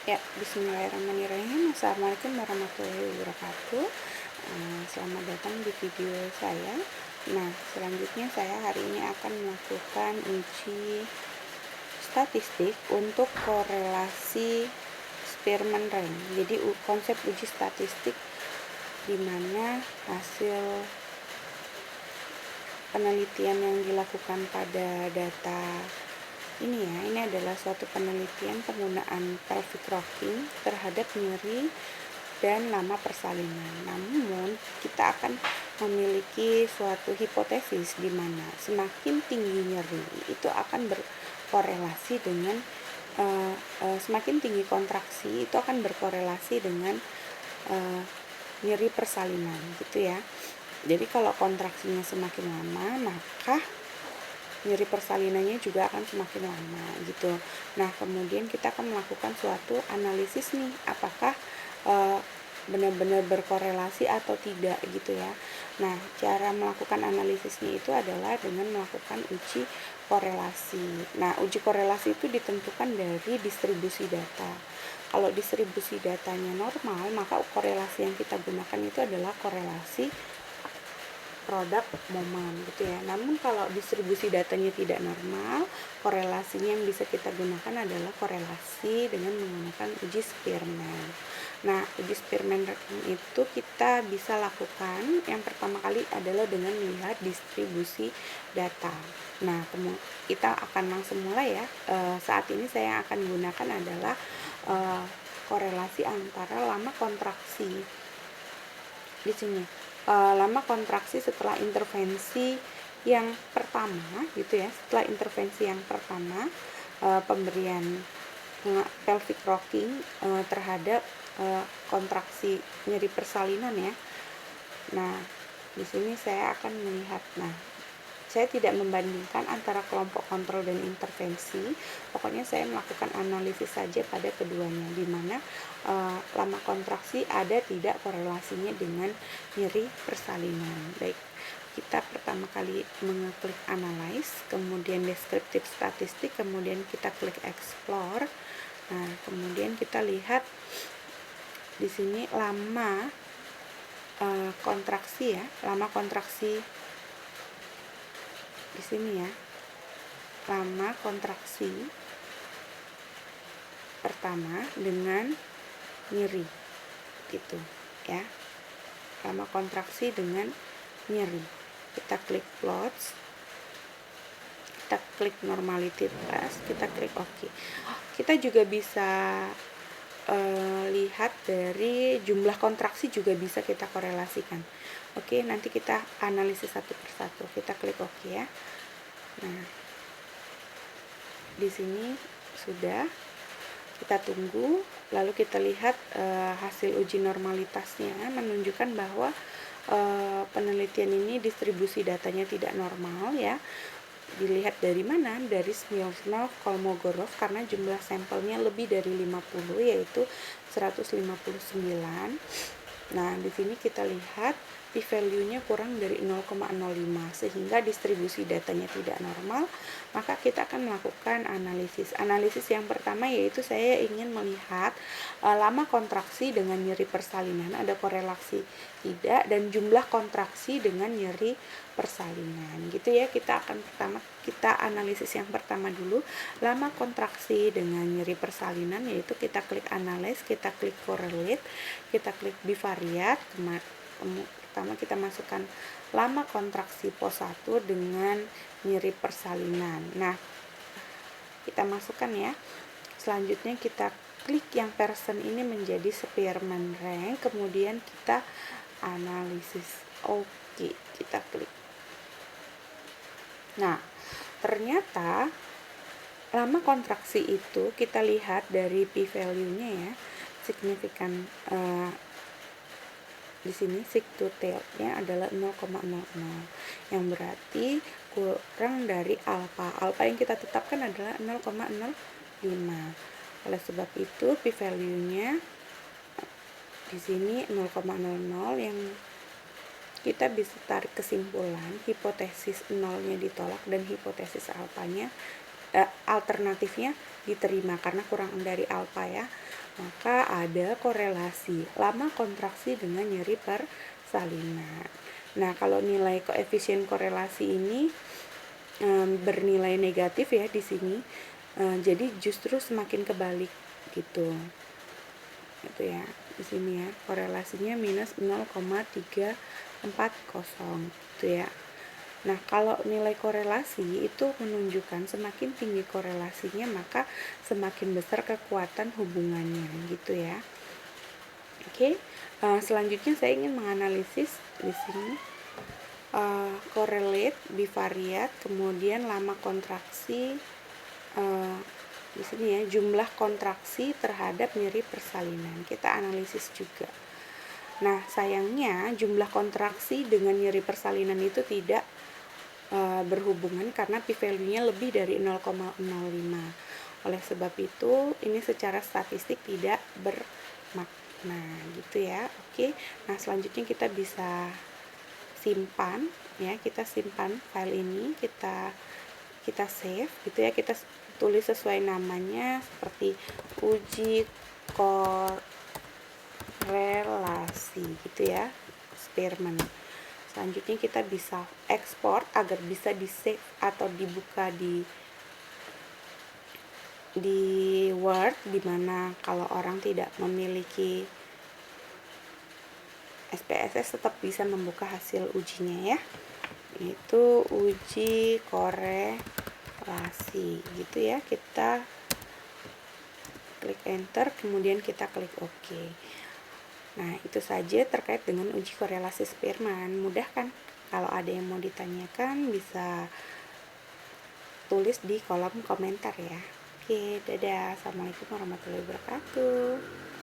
Ya, bismillahirrahmanirrahim. Assalamualaikum warahmatullahi wabarakatuh. Selamat datang di video saya. Nah, selanjutnya saya hari ini akan melakukan uji statistik untuk korelasi Spearman rank. Jadi konsep uji statistik di mana hasil penelitian yang dilakukan pada data ini adalah suatu penelitian penggunaan pelvic rocking terhadap nyeri dan lama persalinan. Namun kita akan memiliki suatu hipotesis di mana semakin tinggi nyeri itu akan berkorelasi dengan semakin tinggi kontraksi itu akan berkorelasi dengan nyeri persalinan, gitu ya. Jadi kalau kontraksinya semakin lama, maka nyeri persalinannya juga akan semakin lama, gitu. Nah, kemudian kita akan melakukan suatu analisis nih, apakah benar-benar berkorelasi atau tidak, gitu ya. Nah, cara melakukan analisisnya itu adalah dengan melakukan uji korelasi. Nah, uji korelasi itu ditentukan dari distribusi data. Kalau distribusi datanya normal, maka korelasi yang kita gunakan itu adalah korelasi produk momen, gitu ya. Namun kalau distribusi datanya tidak normal, korelasinya yang bisa kita gunakan adalah korelasi dengan menggunakan uji Spearman. Nah, uji Spearman itu kita bisa lakukan yang pertama kali adalah dengan melihat distribusi data. Nah, kita akan langsung mulai ya. Saat ini saya akan gunakan adalah korelasi antara lama kontraksi di sini. Lama kontraksi setelah intervensi yang pertama, gitu ya. Setelah intervensi yang pertama, pemberian pelvic rocking terhadap kontraksi nyeri persalinan ya. Nah, di sini saya akan melihat. Nah, saya tidak membandingkan antara kelompok kontrol dan intervensi. Pokoknya saya melakukan analisis saja pada keduanya, di mana lama kontraksi ada tidak korelasinya dengan nyeri persalinan. Baik, kita pertama kali mengeklik analyze, kemudian descriptive statistik, kemudian kita klik explore. Nah, kemudian kita lihat di sini lama kontraksi ya, lama kontraksi di sini ya, lama kontraksi pertama dengan nyeri, gitu ya. Lama kontraksi dengan nyeri. Kita klik plots, kita klik normality plus, kita klik OK. Kita juga bisa lihat dari jumlah kontraksi juga bisa kita korelasikan. Oke, nanti kita analisis satu persatu. Kita klik OK ya. Nah, di sini sudah, kita tunggu, lalu kita lihat hasil uji normalitasnya menunjukkan bahwa penelitian ini distribusi datanya tidak normal ya. Dilihat dari mana? Dari Smirnov Kolmogorov, karena jumlah sampelnya lebih dari 50, yaitu 159. Nah, di sini kita lihat p-value-nya kurang dari 0,05 sehingga distribusi datanya tidak normal. Maka kita akan melakukan analisis. Analisis yang pertama yaitu saya ingin melihat lama kontraksi dengan nyeri persalinan ada korelasi tidak, dan jumlah kontraksi dengan nyeri persalinan, gitu ya. Kita analisis yang pertama dulu, lama kontraksi dengan nyeri persalinan, yaitu kita klik analyze, kita klik correlate, kita klik bivariate. Pertama kita masukkan lama kontraksi pos 1 dengan nyeri persalinan. Nah, kita masukkan ya. Selanjutnya kita klik yang person ini menjadi Spearman rank, kemudian kita analisis. Oke, kita klik. Nah, ternyata lama kontraksi itu kita lihat dari p-value-nya ya, signifikan di sini sig to tail-nya adalah 0,00, yang berarti kurang dari alfa. Alfa yang kita tetapkan adalah 0,05. Oleh sebab itu p-value-nya di sini 0,00, yang kita bisa tarik kesimpulan hipotesis nolnya ditolak dan hipotesis alfanya alternatifnya diterima karena kurang dari alfa ya. Maka ada korelasi lama kontraksi dengan nyeri persalinan. Nah, kalau nilai koefisien korelasi ini bernilai negatif ya di sini, jadi justru semakin kebalik gitu. Itu ya, di sini ya korelasinya minus 0,340 itu ya. Nah, kalau nilai korelasi itu menunjukkan semakin tinggi korelasinya maka semakin besar kekuatan hubungannya gitu ya. Oke, selanjutnya saya ingin menganalisis di sini correlate, bivariat, kemudian lama kontraksi, di sini ya jumlah kontraksi terhadap nyeri persalinan. Kita analisis juga. Nah, sayangnya jumlah kontraksi dengan nyeri persalinan itu tidak berhubungan karena p-value-nya lebih dari 0,05. Oleh sebab itu, ini secara statistik tidak bermakna gitu ya. Oke. Nah, selanjutnya kita bisa simpan ya, kita simpan file ini, kita save gitu ya, kita tulis sesuai namanya seperti uji korelasi gitu ya, Spearman. Selanjutnya kita bisa ekspor agar bisa di save atau dibuka di Word, dimana kalau orang tidak memiliki SPSS tetap bisa membuka hasil ujinya ya, itu uji korelasi gitu ya. Kita klik enter, kemudian kita klik OK. Nah, itu saja terkait dengan uji korelasi Spearman. Mudah kan? Kalau ada yang mau ditanyakan bisa tulis di kolom komentar ya. Oke, dadah. Assalamualaikum warahmatullahi wabarakatuh.